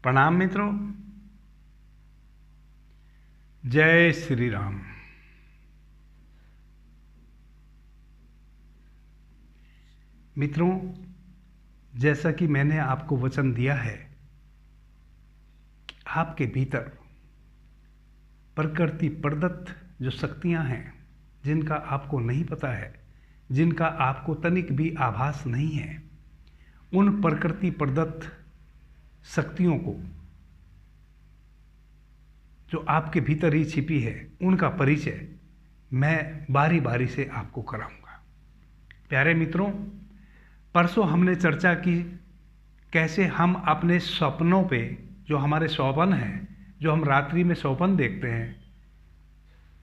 प्रणाम मित्रों। जय श्री राम। मित्रों, जैसा कि मैंने आपको वचन दिया है कि आपके भीतर प्रकृति प्रदत्त जो शक्तियां हैं, जिनका आपको नहीं पता है, जिनका आपको तनिक भी आभास नहीं है, उन प्रकृति प्रदत्त शक्तियों को जो आपके भीतर ही छिपी है, उनका परिचय मैं बारी बारी से आपको कराऊंगा। प्यारे मित्रों, परसों हमने चर्चा की कैसे हम अपने सपनों पे, जो हमारे स्वप्न हैं, जो हम रात्रि में स्वप्न देखते हैं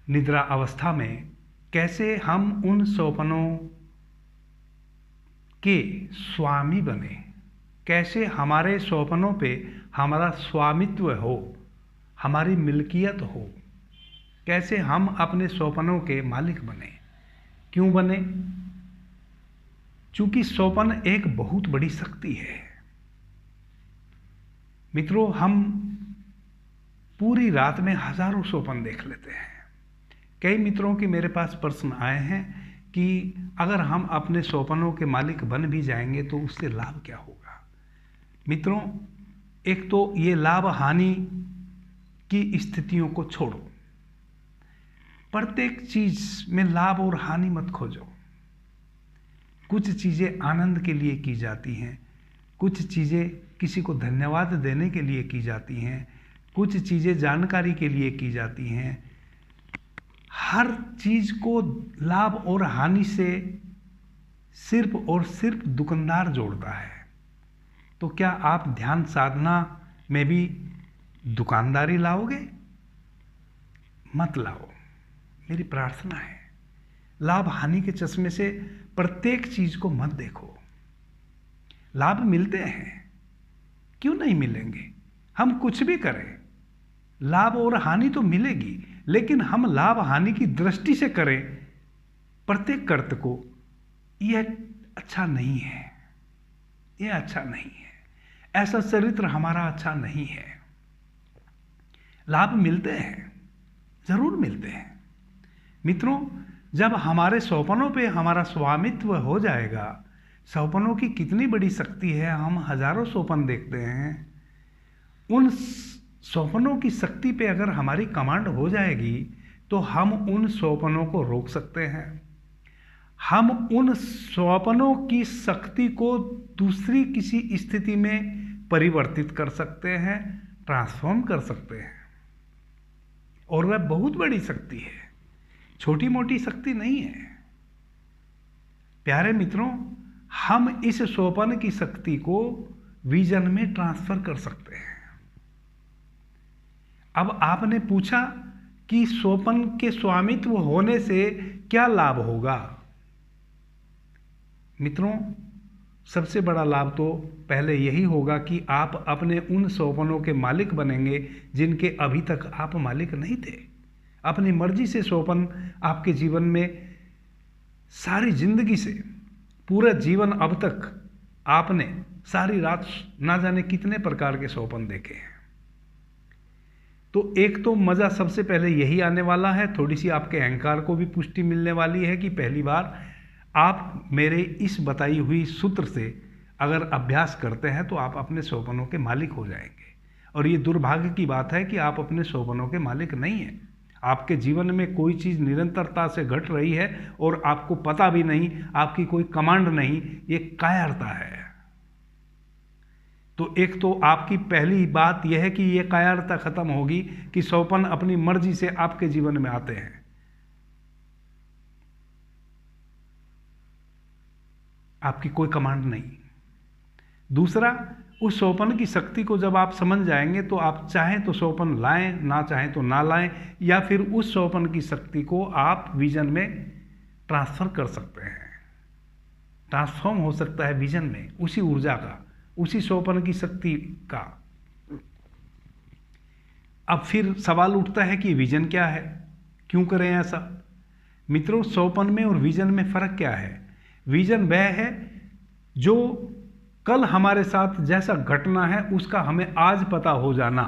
निद्रा अवस्था में, कैसे हम उन स्वप्नों के स्वामी बने, कैसे हमारे स्वप्नों पे हमारा स्वामित्व हो, हमारी मिल्कियत हो, कैसे हम अपने स्वप्नों के मालिक बने। क्यों बने? चूंकि स्वप्न एक बहुत बड़ी शक्ति है। मित्रों, हम पूरी रात में हजारों स्वप्न देख लेते हैं। कई मित्रों के मेरे पास प्रश्न आए हैं कि अगर हम अपने स्वप्नों के मालिक बन भी जाएंगे तो उससे लाभ क्या होगा। मित्रों, एक तो ये लाभ हानि की स्थितियों को छोड़ो। प्रत्येक चीज में लाभ और हानि मत खोजो। कुछ चीजें आनंद के लिए की जाती हैं, कुछ चीजें किसी को धन्यवाद देने के लिए की जाती हैं, कुछ चीजें जानकारी के लिए की जाती हैं। हर चीज को लाभ और हानि से सिर्फ और सिर्फ दुकानदार जोड़ता है। तो क्या आप ध्यान साधना में भी दुकानदारी लाओगे? मत लाओ, मेरी प्रार्थना है। लाभ हानि के चश्मे से प्रत्येक चीज को मत देखो। लाभ मिलते हैं, क्यों नहीं मिलेंगे? हम कुछ भी करें, लाभ और हानि तो मिलेगी, लेकिन हम लाभ हानि की दृष्टि से करें प्रत्येक कर्त को, यह अच्छा नहीं है, यह अच्छा नहीं है। ऐसा चरित्र हमारा अच्छा नहीं है। लाभ मिलते हैं, जरूर मिलते हैं। मित्रों, जब हमारे स्वप्नों पे हमारा स्वामित्व हो जाएगा, स्वप्नों की कितनी बड़ी शक्ति है, हम हजारों स्वप्न देखते हैं। उन स्वप्नों की शक्ति पे अगर हमारी कमांड हो जाएगी तो हम उन स्वप्नों को रोक सकते हैं। हम उन स्वप्नों की शक्ति को दूसरी किसी स्थिति में परिवर्तित कर सकते हैं, ट्रांसफॉर्म कर सकते हैं। और वह बहुत बड़ी शक्ति है, छोटी मोटी शक्ति नहीं है। प्यारे मित्रों, हम इस स्वप्न की शक्ति को विजन में ट्रांसफर कर सकते हैं। अब आपने पूछा कि स्वप्न के स्वामित्व होने से क्या लाभ होगा। मित्रों, सबसे बड़ा लाभ तो पहले यही होगा कि आप अपने उन स्वप्नों के मालिक बनेंगे जिनके अभी तक आप मालिक नहीं थे। अपनी मर्जी से स्वप्न आपके जीवन में, सारी जिंदगी से, पूरा जीवन अब तक आपने सारी रात ना जाने कितने प्रकार के स्वप्न देखे हैं। तो एक तो मजा सबसे पहले यही आने वाला है। थोड़ी सी आपके अहंकार को भी पुष्टि मिलने वाली है कि पहली बार आप मेरे इस बताई हुई सूत्र से अगर अभ्यास करते हैं तो आप अपने स्वप्नों के मालिक हो जाएंगे। और ये दुर्भाग्य की बात है कि आप अपने स्वप्नों के मालिक नहीं हैं। आपके जीवन में कोई चीज़ निरंतरता से घट रही है और आपको पता भी नहीं, आपकी कोई कमांड नहीं, ये कायरता है। तो एक तो आपकी पहली बात यह है कि ये कायरता खत्म होगी कि स्वप्न अपनी मर्जी से आपके जीवन में आते हैं। आपकी कोई कमांड नहीं। दूसरा, उस स्वप्न की शक्ति को जब आप समझ जाएंगे तो आप चाहें तो स्वप्न लाएं, ना चाहें तो ना लाएं, या फिर उस स्वप्न की शक्ति को आप विजन में ट्रांसफर कर सकते हैं। ट्रांसफॉर्म हो सकता है विजन में, उसी ऊर्जा का, उसी स्वप्न की शक्ति का। अब फिर सवाल उठता है कि विजन क्या है, क्यों करें ऐसा। मित्रों, स्वप्न में और विजन में फर्क क्या है? विजन वह है जो कल हमारे साथ जैसा घटना है उसका हमें आज पता हो जाना,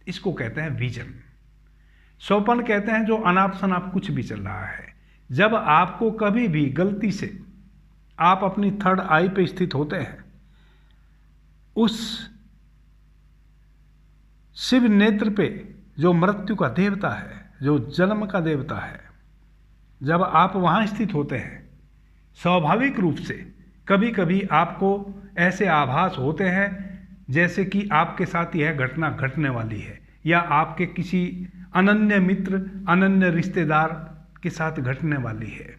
इसको कहते हैं विजन। स्वप्न कहते हैं जो अनाप शनाप कुछ भी चल रहा है। जब आपको कभी भी गलती से आप अपनी थर्ड आई पे स्थित होते हैं, उस शिव नेत्र पे जो मृत्यु का देवता है, जो जन्म का देवता है, जब आप वहां स्थित होते हैं, स्वाभाविक रूप से कभी कभी आपको ऐसे आभास होते हैं जैसे कि आपके साथ यह घटना घटने वाली है, या आपके किसी अनन्य मित्र, अनन्य रिश्तेदार के साथ घटने वाली है।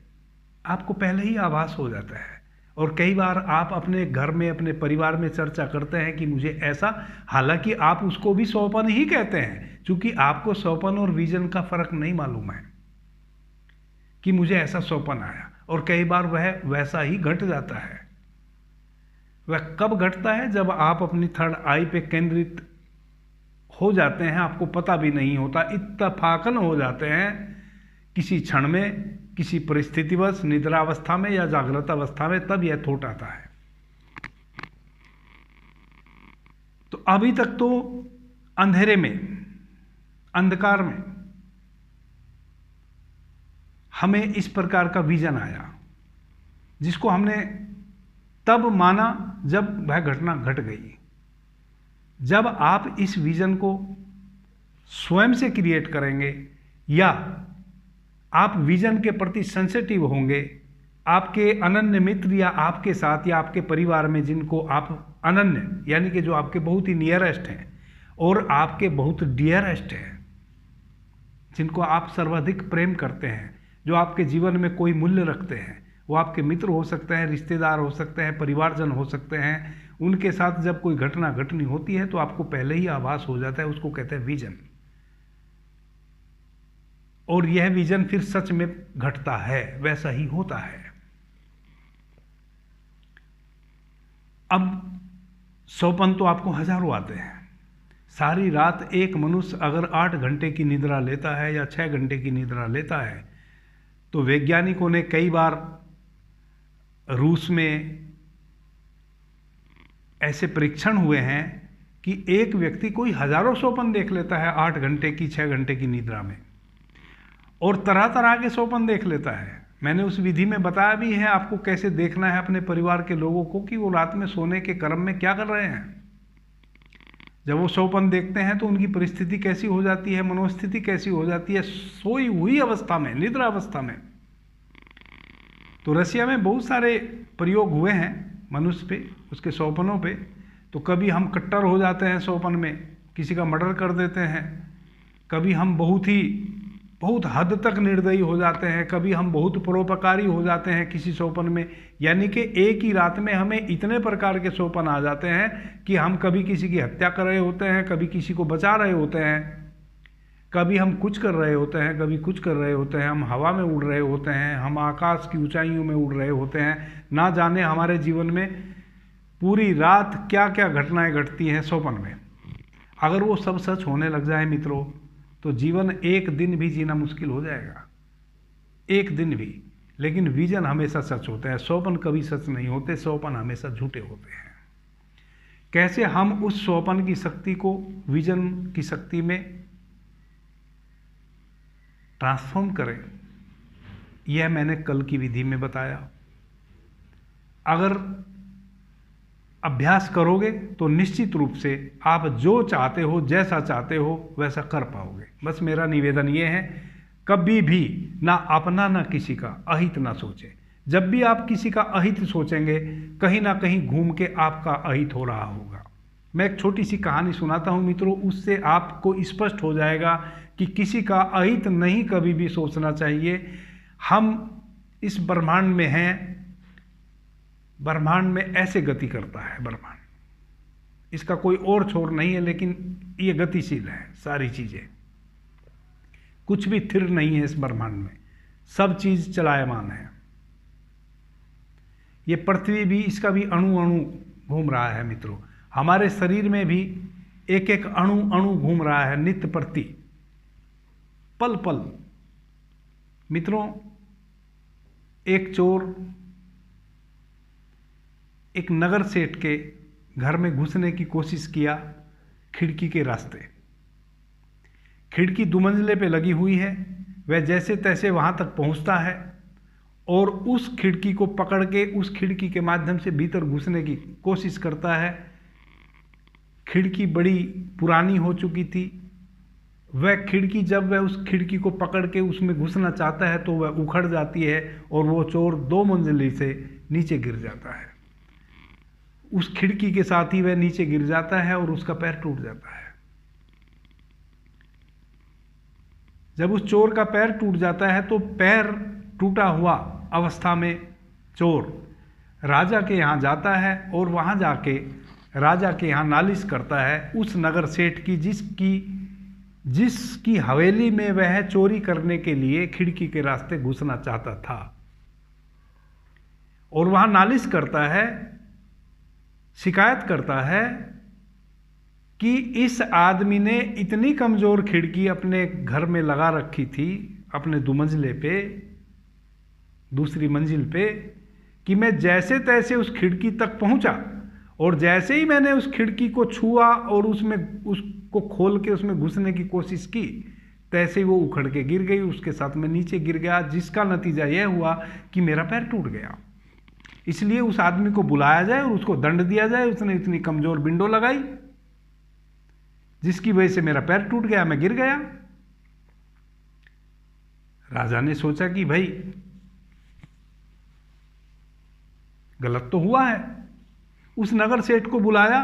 आपको पहले ही आभास हो जाता है। और कई बार आप अपने घर में, अपने परिवार में चर्चा करते हैं कि मुझे ऐसा, हालांकि आप उसको भी स्वप्न ही कहते हैं, क्योंकि आपको स्वप्न और विजन का फर्क नहीं मालूम है कि मुझे ऐसा स्वप्न आया। और कई बार वह वैसा ही घट जाता है। वह कब घटता है? जब आप अपनी थर्ड आई पे केंद्रित हो जाते हैं, आपको पता भी नहीं होता, इत्तफाकन हो जाते हैं किसी क्षण में, किसी परिस्थितिवश, निद्रावस्था में या जागृत अवस्था में, तब यह थॉट आता है। तो अभी तक तो अंधेरे में, अंधकार में हमें इस प्रकार का विजन आया, जिसको हमने तब माना जब वह घटना घट गई। जब आप इस विजन को स्वयं से क्रिएट करेंगे, या आप विजन के प्रति सेंसिटिव होंगे, आपके अनन्य मित्र या आपके साथ या आपके परिवार में जिनको आप अनन्य, यानी कि जो आपके बहुत ही नियरेस्ट हैं और आपके बहुत डियरेस्ट हैं, जिनको आप सर्वाधिक प्रेम करते हैं, जो आपके जीवन में कोई मूल्य रखते हैं, वो आपके मित्र हो सकते हैं, रिश्तेदार हो सकते हैं, परिवारजन हो सकते हैं, उनके साथ जब कोई घटना घटनी होती है तो आपको पहले ही आभास हो जाता है। उसको कहते हैं विजन। और यह विजन फिर सच में घटता है, वैसा ही होता है। अब स्वप्न तो आपको हजारों आते हैं। सारी रात एक मनुष्य अगर 8 घंटे की निद्रा लेता है या 6 घंटे की निद्रा लेता है, तो वैज्ञानिकों ने कई बार रूस में ऐसे परीक्षण हुए हैं कि एक व्यक्ति कोई हजारों स्वप्न देख लेता है 8 घंटे की, 6 घंटे की निद्रा में, और तरह तरह के स्वप्न देख लेता है। मैंने उस विधि में बताया भी है आपको कैसे देखना है अपने परिवार के लोगों को कि वो रात में सोने के क्रम में क्या कर रहे हैं। जब वो स्वप्न देखते हैं तो उनकी परिस्थिति कैसी हो जाती है, मनोस्थिति कैसी हो जाती है सोई हुई अवस्था में, निद्रा अवस्था में। तो रसिया में बहुत सारे प्रयोग हुए हैं मनुष्य पे, उसके स्वप्नों पे। तो कभी हम कट्टर हो जाते हैं स्वप्न में, किसी का मर्डर कर देते हैं, कभी हम बहुत हद तक निर्दयी हो जाते हैं, कभी हम बहुत परोपकारी हो जाते हैं किसी स्वप्न में। यानी कि एक ही रात में हमें इतने प्रकार के स्वप्न आ जाते हैं कि हम कभी किसी की हत्या कर रहे होते हैं, कभी किसी को बचा रहे होते हैं, कभी हम कुछ कर रहे होते हैं, कभी कुछ कर रहे होते हैं, हम हवा में उड़ रहे होते हैं, हम आकाश की ऊंचाइयों में उड़ रहे होते हैं। ना जाने हमारे जीवन में पूरी रात क्या क्या घटनाएं घटती हैं स्वप्न में। अगर वो सब सच होने लग जाए मित्रों, तो जीवन एक दिन भी जीना मुश्किल हो जाएगा, एक दिन भी। लेकिन विजन हमेशा सच होते हैं, स्वप्न कभी सच नहीं होते, स्वप्न हमेशा झूठे होते हैं। कैसे हम उस स्वप्न की शक्ति को विजन की शक्ति में ट्रांसफॉर्म करें, यह मैंने कल की विधि में बताया। अगर अभ्यास करोगे तो निश्चित रूप से आप जो चाहते हो, जैसा चाहते हो वैसा कर पाओगे। बस मेरा निवेदन ये है, कभी भी ना अपना ना किसी का अहित ना सोचे। जब भी आप किसी का अहित सोचेंगे, कहीं ना कहीं घूम के आपका अहित हो रहा होगा। मैं एक छोटी सी कहानी सुनाता हूँ मित्रों, उससे आपको स्पष्ट हो जाएगा कि किसी का अहित नहीं कभी भी सोचना चाहिए। हम इस ब्रह्मांड में हैं, ब्रह्मांड में ऐसे गति करता है ब्रह्मांड, इसका कोई और छोर नहीं है, लेकिन ये गतिशील है सारी चीजें, कुछ भी स्थिर नहीं है इस ब्रह्मांड में, सब चीज चलायमान है। ये पृथ्वी भी, इसका भी अणु अणु घूम रहा है मित्रों। हमारे शरीर में भी एक एक अणु अणु घूम रहा है नित्य प्रति, पल पल। मित्रों, एक चोर एक नगर सेठ के घर में घुसने की कोशिश किया खिड़की के रास्ते। खिड़की 2 मंजिले पे लगी हुई है। वह जैसे तैसे वहाँ तक पहुँचता है और उस खिड़की को पकड़ के उस खिड़की के माध्यम से भीतर घुसने की कोशिश करता है। खिड़की बड़ी पुरानी हो चुकी थी। वह खिड़की, जब वह उस खिड़की को पकड़ के उसमें घुसना चाहता है तो वह उखड़ जाती है और वो चोर 2 मंजिले से नीचे गिर जाता है। उस खिड़की के साथ ही वह नीचे गिर जाता है और उसका पैर टूट जाता है। जब उस चोर का पैर टूट जाता है तो पैर टूटा हुआ अवस्था में चोर राजा के यहाँ जाता है और वहाँ जाके राजा के यहाँ नालिश करता है उस नगर सेठ की जिसकी हवेली में वह चोरी करने के लिए खिड़की के रास्ते घुसना चाहता था। और वहाँ नालिश करता है, शिकायत करता है कि इस आदमी ने इतनी कमज़ोर खिड़की अपने घर में लगा रखी थी, अपने 2 मंजिले पे, दूसरी मंजिल पे, कि मैं जैसे तैसे उस खिड़की तक पहुंचा और जैसे ही मैंने उस खिड़की को छुआ और उसको खोल के उसमें घुसने की कोशिश की, तैसे ही वो उखड़ के गिर गई। उसके साथ में नीचे गिर गया, जिसका नतीजा यह हुआ कि मेरा पैर टूट गया। इसलिए उस आदमी को बुलाया जाए और उसको दंड दिया जाए। उसने इतनी कमज़ोर विंडो लगाई जिसकी वजह से मेरा पैर टूट गया, मैं गिर गया। राजा ने सोचा कि भाई गलत तो हुआ है। उस नगर सेठ को बुलाया।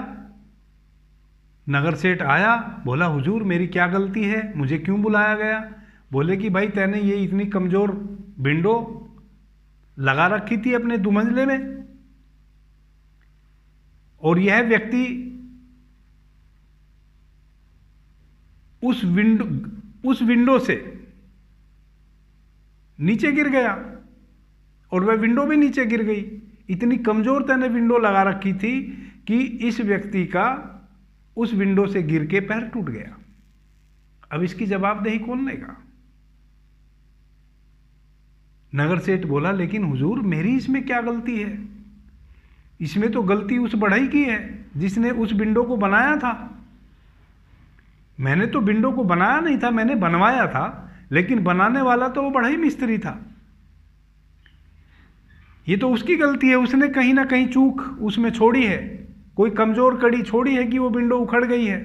नगर सेठ आया, बोला हुजूर मेरी क्या गलती है, मुझे क्यों बुलाया गया? बोले कि भाई तैने ये इतनी कमज़ोर विंडो लगा रखी थी अपने 2 मंजिले में और यह व्यक्ति उस विंडो से नीचे गिर गया और वह विंडो भी नीचे गिर गई। इतनी कमज़ोर तैने विंडो लगा रखी थी कि इस व्यक्ति का उस विंडो से गिर के पैर टूट गया। अब इसकी जवाबदेही कौन लेगा? नगर सेठ बोला, लेकिन हुजूर मेरी इसमें क्या गलती है? इसमें तो गलती उस बढ़ई की है जिसने उस विंडो को बनाया था। मैंने तो विंडो को बनाया नहीं था, मैंने बनवाया था, लेकिन बनाने वाला तो वो बढ़ई मिस्त्री था। ये तो उसकी गलती है, उसने कहीं ना कहीं चूक उसमें छोड़ी है, कोई कमज़ोर कड़ी छोड़ी है कि वो विंडो उखड़ गई है।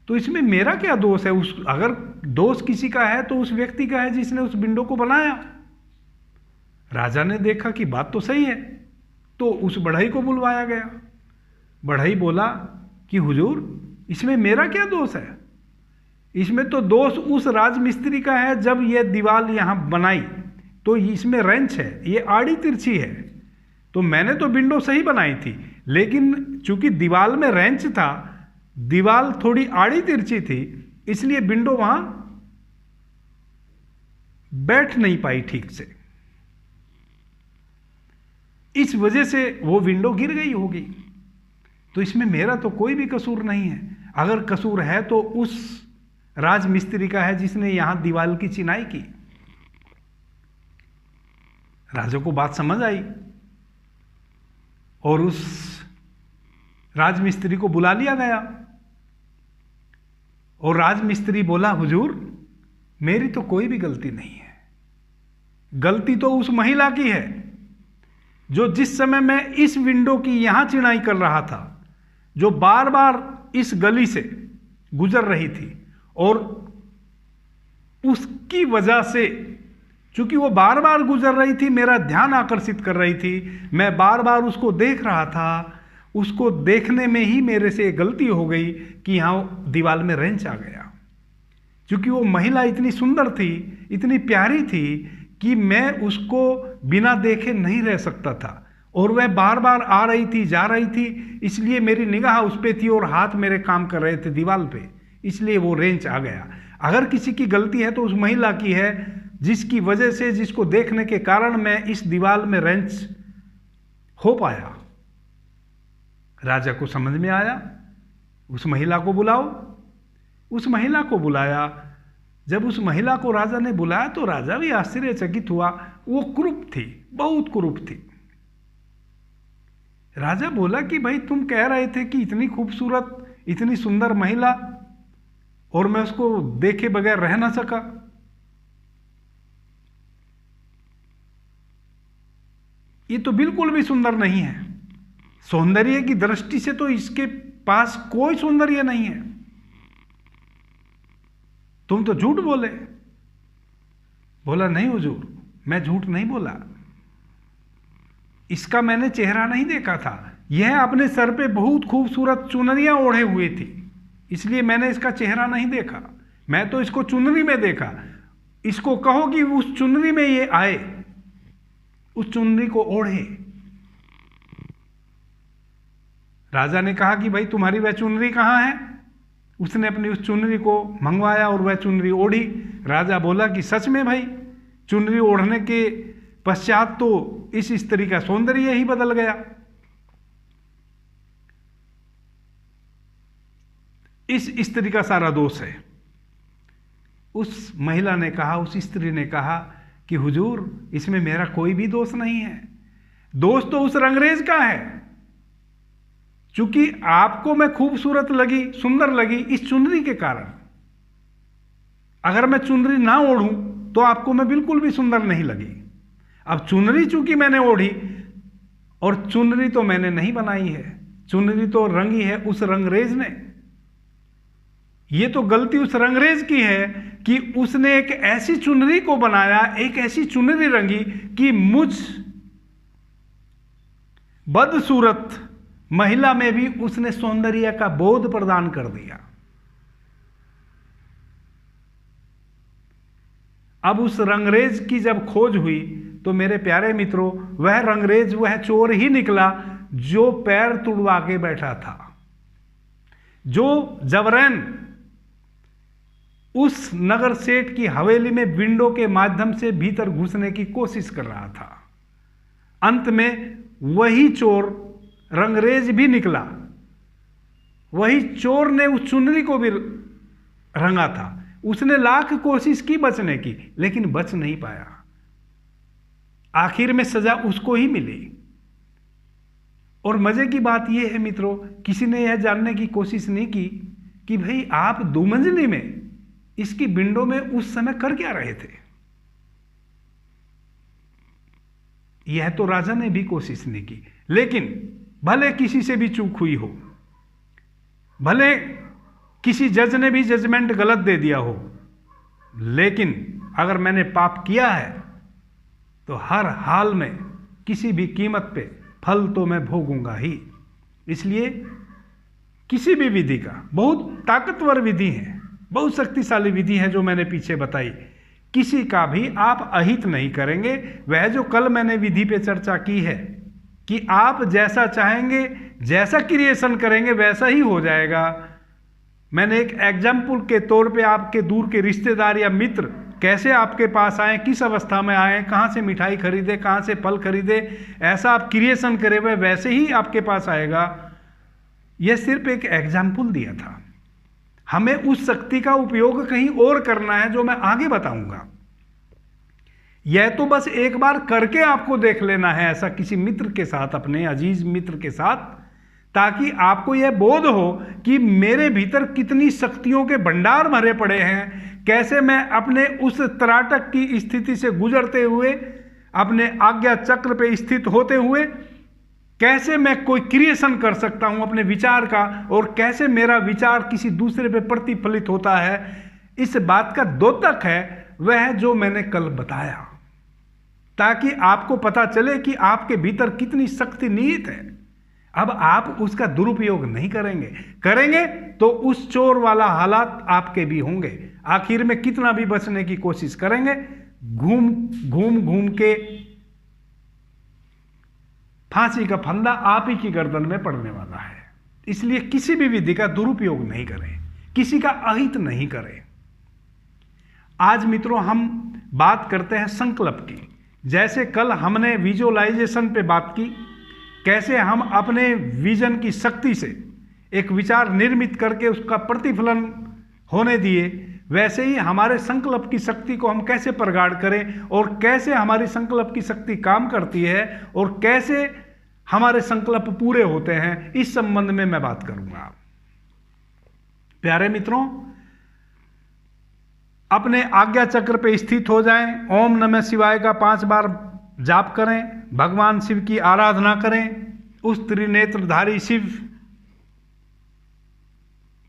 तो इसमें मेरा क्या दोष है? अगर दोष किसी का है तो उस व्यक्ति का है जिसने उस विंडो को बनाया। राजा ने देखा कि बात तो सही है, तो उस बढ़ई को बुलवाया गया। बढ़ई बोला कि हुजूर इसमें मेरा क्या दोष है? इसमें तो दोष उस राजमिस्त्री का है। जब ये दीवार यहाँ बनाई तो इसमें रेंच है, ये आड़ी तिरछी है, तो मैंने तो विंडो सही बनाई थी, लेकिन चूंकि दीवार में रेंच था, दीवार थोड़ी आड़ी तिरछी थी, इसलिए विंडो वहां बैठ नहीं पाई ठीक से। इस वजह से वो विंडो गिर गई होगी। तो इसमें मेरा तो कोई भी कसूर नहीं है। अगर कसूर है तो उस राजमिस्त्री का है जिसने यहां दीवार की चिनाई की। राजा को बात समझ आई और उस राजमिस्त्री को बुला लिया गया और राजमिस्त्री बोला, हुजूर मेरी तो कोई भी गलती नहीं है। गलती तो उस महिला की है जो जिस समय मैं इस विंडो की यहां चिनाई कर रहा था, जो बार बार इस गली से गुजर रही थी, और उसकी वजह से, चूंकि वो बार बार गुजर रही थी, मेरा ध्यान आकर्षित कर रही थी, मैं बार बार उसको देख रहा था, उसको देखने में ही मेरे से गलती हो गई कि यहाँ दीवार में रेंच आ गया। क्योंकि वो महिला इतनी सुंदर थी, इतनी प्यारी थी कि मैं उसको बिना देखे नहीं रह सकता था, और वह बार बार आ रही थी, जा रही थी, इसलिए मेरी निगाह उस पर थी और हाथ मेरे काम कर रहे थे दीवार पे, इसलिए वो रेंच आ गया। अगर किसी की गलती है तो उस महिला की है, जिसकी वजह से, जिसको देखने के कारण मैं इस दीवार में रेंच हो पाया। राजा को समझ में आया, उस महिला को बुलाओ। उस महिला को बुलाया। जब उस महिला को राजा ने बुलाया तो राजा भी आश्चर्यचकित हुआ। वो कुरूप थी, बहुत कुरूप थी। राजा बोला कि भाई तुम कह रहे थे कि इतनी खूबसूरत, इतनी सुंदर महिला, और मैं उसको देखे बगैर रह ना सका। ये तो बिल्कुल भी सुंदर नहीं है। सौंदर्य की दृष्टि से तो इसके पास कोई सौंदर्य नहीं है। तुम तो झूठ बोले। बोला नहीं हुजूर, मैं झूठ नहीं बोला, इसका मैंने चेहरा नहीं देखा था। यह अपने सर पे बहुत खूबसूरत चुनरियां ओढ़े हुए थी, इसलिए मैंने इसका चेहरा नहीं देखा। मैं तो इसको चुनरी में देखा। इसको कहो कि उस चुनरी में ये आए, उस चुनरी को ओढ़े। राजा ने कहा कि भाई तुम्हारी वह चुनरी कहाँ है? उसने अपनी उस चुनरी को मंगवाया और वह चुनरी ओढ़ी। राजा बोला कि सच में भाई, चुनरी ओढ़ने के पश्चात तो इस स्त्री का सौंदर्य ही बदल गया। इस स्त्री का सारा दोष है। उस महिला ने कहा, उस स्त्री ने कहा कि हुजूर, इसमें मेरा कोई भी दोष नहीं है। दोष तो उस रंगरेज का है। चूंकि आपको मैं खूबसूरत लगी, सुंदर लगी इस चुनरी के कारण। अगर मैं चुनरी ना ओढ़ूं तो आपको मैं बिल्कुल भी सुंदर नहीं लगी। अब चुनरी चूंकि मैंने ओढ़ी, और चुनरी तो मैंने नहीं बनाई है, चुनरी तो रंगी है उस रंगरेज ने। ये तो गलती उस रंगरेज की है कि उसने एक ऐसी चुनरी को बनाया, एक ऐसी चुनरी रंगी कि मुझ बदसूरत महिला में भी उसने सौंदर्य का बोध प्रदान कर दिया। अब उस रंगरेज की जब खोज हुई तो मेरे प्यारे मित्रों, वह रंगरेज, वह चोर ही निकला जो पैर तुड़वा के बैठा था, जो जबरन उस नगर सेठ की हवेली में विंडो के माध्यम से भीतर घुसने की कोशिश कर रहा था। अंत में वही चोर रंगरेज भी निकला। वही चोर ने उस चुनरी को भी रंगा था। उसने लाख कोशिश की बचने की, लेकिन बच नहीं पाया। आखिर में सजा उसको ही मिली। और मजे की बात यह है मित्रों, किसी ने यह जानने की कोशिश नहीं की कि भाई आप दुमंजली में इसकी विंडो में उस समय कर क्या रहे थे। यह तो राजा ने भी कोशिश नहीं की। लेकिन भले किसी से भी चूक हुई हो, भले किसी जज ने भी जजमेंट गलत दे दिया हो, लेकिन अगर मैंने पाप किया है तो हर हाल में किसी भी कीमत पे फल तो मैं भोगूंगा ही। इसलिए किसी भी विधि का, बहुत ताकतवर विधि है, बहुत शक्तिशाली विधि है जो मैंने पीछे बताई, किसी का भी आप अहित नहीं करेंगे। वह जो कल मैंने विधि पे चर्चा की है कि आप जैसा चाहेंगे, जैसा क्रिएशन करेंगे वैसा ही हो जाएगा। मैंने एक एग्जाम्पल के तौर पे आपके दूर के रिश्तेदार या मित्र कैसे आपके पास आए, किस अवस्था में आए, कहाँ से मिठाई खरीदे, कहाँ से फल खरीदे, ऐसा आप क्रिएशन करे हुए वैसे ही आपके पास आएगा। यह सिर्फ एक एग्जाम्पल दिया था। हमें उस शक्ति का उपयोग कहीं और करना है जो मैं आगे बताऊंगा। यह तो बस एक बार करके आपको देख लेना है, ऐसा किसी मित्र के साथ, अपने अजीज मित्र के साथ, ताकि आपको यह बोध हो कि मेरे भीतर कितनी शक्तियों के भंडार भरे पड़े हैं। कैसे मैं अपने उस त्राटक की स्थिति से गुजरते हुए, अपने आज्ञा चक्र पे स्थित होते हुए, कैसे मैं कोई क्रिएशन कर सकता हूं अपने विचार का, और कैसे मेरा विचार किसी दूसरे पे प्रतिफलित होता है। इस बात का द्योतक है वह जो मैंने कल बताया, ताकि आपको पता चले कि आपके भीतर कितनी शक्ति निहित है। अब आप उसका दुरुपयोग नहीं करेंगे तो उस चोर वाला हालात आपके भी होंगे। आखिर में कितना भी बचने की कोशिश करेंगे, घूम के फांसी का फंदा आप ही की गर्दन में पड़ने वाला है। इसलिए किसी भी विधि का दुरुपयोग नहीं करें, किसी का अहित नहीं करें। आज मित्रों हम बात करते हैं संकल्प की। जैसे कल हमने विजुअलाइजेशन पे बात की, कैसे हम अपने विजन की शक्ति से एक विचार निर्मित करके उसका प्रतिफलन होने दिए, वैसे ही हमारे संकल्प की शक्ति को हम कैसे प्रगाढ़ करें, और कैसे हमारी संकल्प की शक्ति काम करती है, और कैसे हमारे संकल्प पूरे होते हैं, इस संबंध में मैं बात करूंगा। प्यारे मित्रों, अपने आज्ञा चक्र पे स्थित हो जाएं, ओम नमः शिवाय का 5 बार जाप करें, भगवान शिव की आराधना करें, उस त्रिनेत्रधारी शिव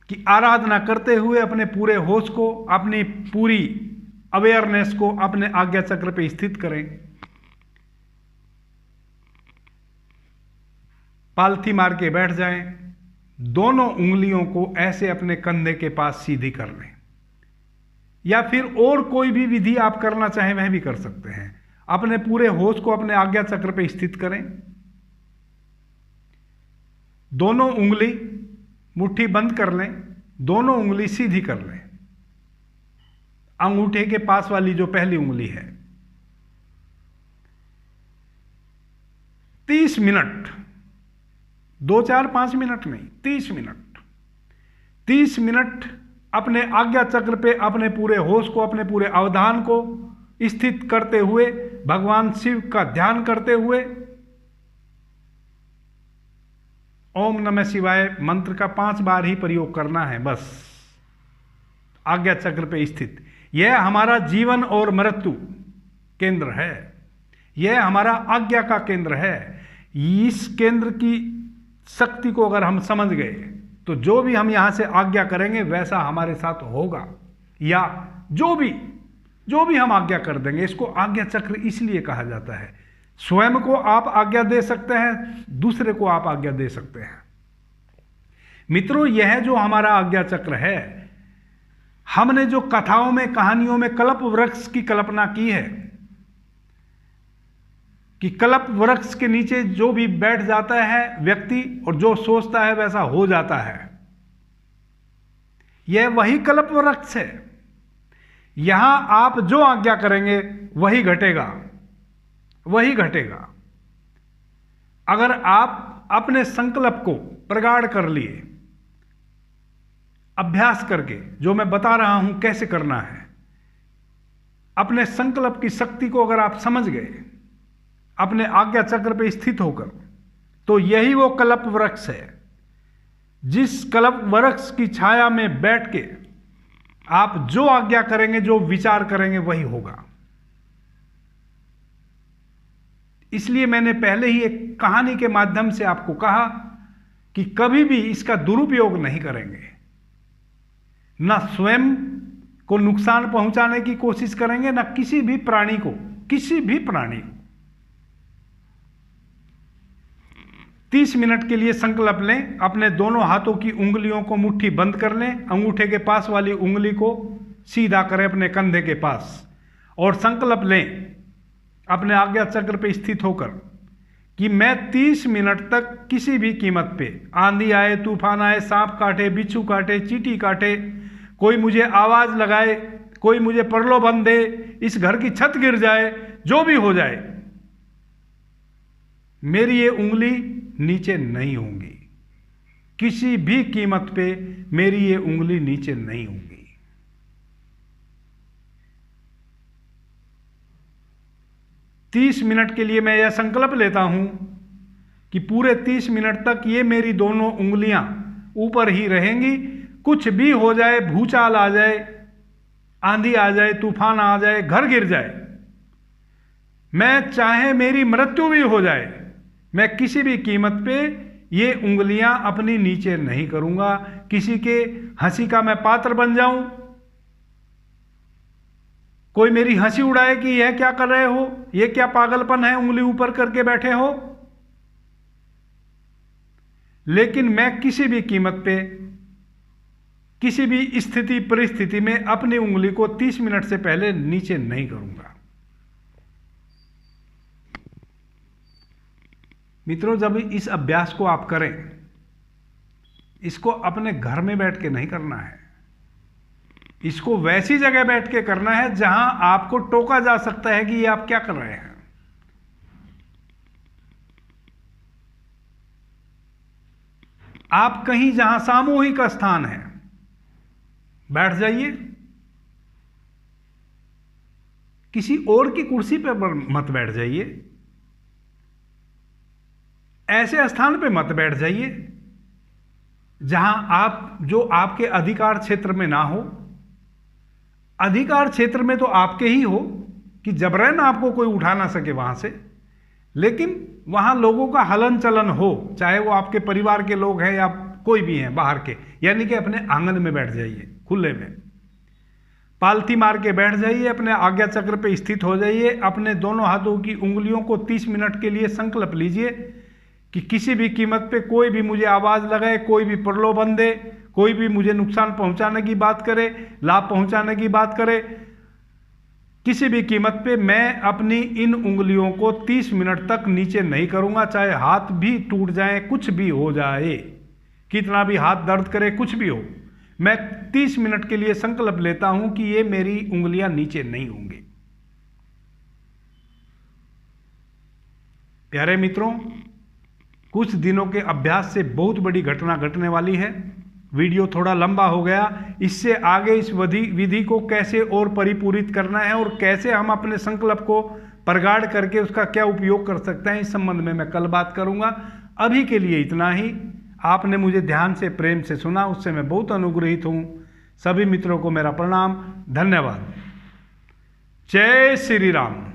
की आराधना करते हुए अपने पूरे होश को, अपनी पूरी अवेयरनेस को अपने आज्ञा चक्र पे स्थित करें। पालथी मार के बैठ जाएं, दोनों उंगलियों को ऐसे अपने कंधे के पास सीधी कर लें, या फिर और कोई भी विधि आप करना चाहें वह भी कर सकते हैं। अपने पूरे होश को अपने आज्ञा चक्र पे स्थित करें, दोनों उंगली मुट्ठी बंद कर लें, दोनों उंगली सीधी कर लें, अंगूठे के पास वाली जो पहली उंगली है। 30 मिनट, 2 4 5 मिनट नहीं, 30 मिनट अपने आज्ञा चक्र पे अपने पूरे होश को, अपने पूरे अवधान को स्थित करते हुए, भगवान शिव का ध्यान करते हुए ओम नमः शिवाय मंत्र का 5 बार ही प्रयोग करना है बस, आज्ञा चक्र पे स्थित। यह हमारा जीवन और मृत्यु केंद्र है, यह हमारा आज्ञा का केंद्र है। इस केंद्र की शक्ति को अगर हम समझ गए तो जो भी हम यहां से आज्ञा करेंगे वैसा हमारे साथ होगा, या जो भी हम आज्ञा कर देंगे। इसको आज्ञा चक्र इसलिए कहा जाता है। स्वयं को आप आज्ञा दे सकते हैं, दूसरे को आप आज्ञा दे सकते हैं। मित्रों, यह जो हमारा आज्ञा चक्र है, हमने जो कथाओं में, कहानियों में कल्प वृक्ष की कल्पना की है कि कल्प वृक्ष के नीचे जो भी बैठ जाता है व्यक्ति और जो सोचता है वैसा हो जाता है, यह वही कल्प वृक्ष है। यहां आप जो आज्ञा करेंगे वही घटेगा, वही घटेगा। अगर आप अपने संकल्प को प्रगाढ़ कर लिए, अभ्यास करके, जो मैं बता रहा हूं कैसे करना है, अपने संकल्प की शक्ति को अगर आप समझ गए अपने आज्ञा चक्र पे स्थित होकर, तो यही वो कल्प वृक्ष है। जिस कल्प वृक्ष की छाया में बैठ के आप जो आज्ञा करेंगे, जो विचार करेंगे वही होगा। इसलिए मैंने पहले ही एक कहानी के माध्यम से आपको कहा कि कभी भी इसका दुरुपयोग नहीं करेंगे, ना स्वयं को नुकसान पहुंचाने की कोशिश करेंगे, ना किसी भी प्राणी को, किसी भी प्राणी को। 30 मिनट के लिए संकल्प लें, अपने दोनों हाथों की उंगलियों को मुट्ठी बंद कर लें, अंगूठे के पास वाली उंगली को सीधा करें अपने कंधे के पास, और संकल्प लें अपने आज्ञा चक्र पे स्थित होकर कि मैं 30 मिनट तक किसी भी कीमत पे, आंधी आए, तूफान आए, सांप काटे, बिच्छू काटे, चींटी काटे, कोई मुझे आवाज लगाए, कोई मुझे प्रलोभन दे, इस घर की छत गिर जाए, जो भी हो जाए, मेरी ये उंगली नीचे नहीं होंगी। किसी भी कीमत पे मेरी ये उंगली नीचे नहीं होंगी। 30 मिनट के लिए मैं यह संकल्प लेता हूं कि पूरे 30 मिनट तक ये मेरी दोनों उंगलियां ऊपर ही रहेंगी। कुछ भी हो जाए, भूचाल आ जाए, आंधी आ जाए, तूफान आ जाए, घर गिर जाए, मैं चाहे मेरी मृत्यु भी हो जाए, मैं किसी भी कीमत पे ये उंगलियां अपनी नीचे नहीं करूंगा। किसी के हंसी का मैं पात्र बन जाऊं, कोई मेरी हंसी उड़ाए कि यह क्या कर रहे हो, यह क्या पागलपन है, उंगली ऊपर करके बैठे हो, लेकिन मैं किसी भी कीमत पे, किसी भी स्थिति परिस्थिति में अपनी उंगली को 30 मिनट से पहले नीचे नहीं करूंगा। मित्रों, जब इस अभ्यास को आप करें, इसको अपने घर में बैठ के नहीं करना है, इसको वैसी जगह बैठ के करना है जहां आपको टोका जा सकता है कि ये आप क्या कर रहे हैं। आप कहीं जहां सामूहिक स्थान है बैठ जाइए, किसी और की कुर्सी पर मत बैठ जाइए। ऐसे स्थान पे मत बैठ जाइए जहां जो आपके अधिकार क्षेत्र में ना हो। अधिकार क्षेत्र में तो आपके ही हो कि जबरन आपको कोई उठा ना सके वहां से, लेकिन वहां लोगों का हलन चलन हो, चाहे वो आपके परिवार के लोग हैं या कोई भी हैं बाहर के, यानी कि अपने आंगन में बैठ जाइए, खुले में पालथी मार के बैठ जाइए, अपने आज्ञा चक्र पे स्थित हो जाइए। अपने दोनों हाथों की उंगलियों को 30 मिनट के लिए संकल्प लीजिए कि किसी भी कीमत पे कोई भी मुझे आवाज लगाए, कोई भी प्रलोभन दे, कोई भी मुझे नुकसान पहुंचाने की बात करे, लाभ पहुंचाने की बात करे, किसी भी कीमत पे मैं अपनी इन उंगलियों को 30 मिनट तक नीचे नहीं करूंगा, चाहे हाथ भी टूट जाए, कुछ भी हो जाए, कितना भी हाथ दर्द करे, कुछ भी हो, मैं 30 मिनट के लिए संकल्प लेता हूं कि ये मेरी उंगलियां नीचे नहीं होंगी। प्यारे मित्रों, कुछ दिनों के अभ्यास से बहुत बड़ी घटना घटने वाली है। वीडियो थोड़ा लंबा हो गया, इससे आगे इस विधि को कैसे और परिपूरित करना है और कैसे हम अपने संकल्प को प्रगाढ़ करके उसका क्या उपयोग कर सकते हैं, इस संबंध में मैं कल बात करूंगा। अभी के लिए इतना ही। आपने मुझे ध्यान से, प्रेम से सुना, उससे मैं बहुत अनुग्रहित हूं। सभी मित्रों को मेरा प्रणाम, धन्यवाद। जय श्री राम।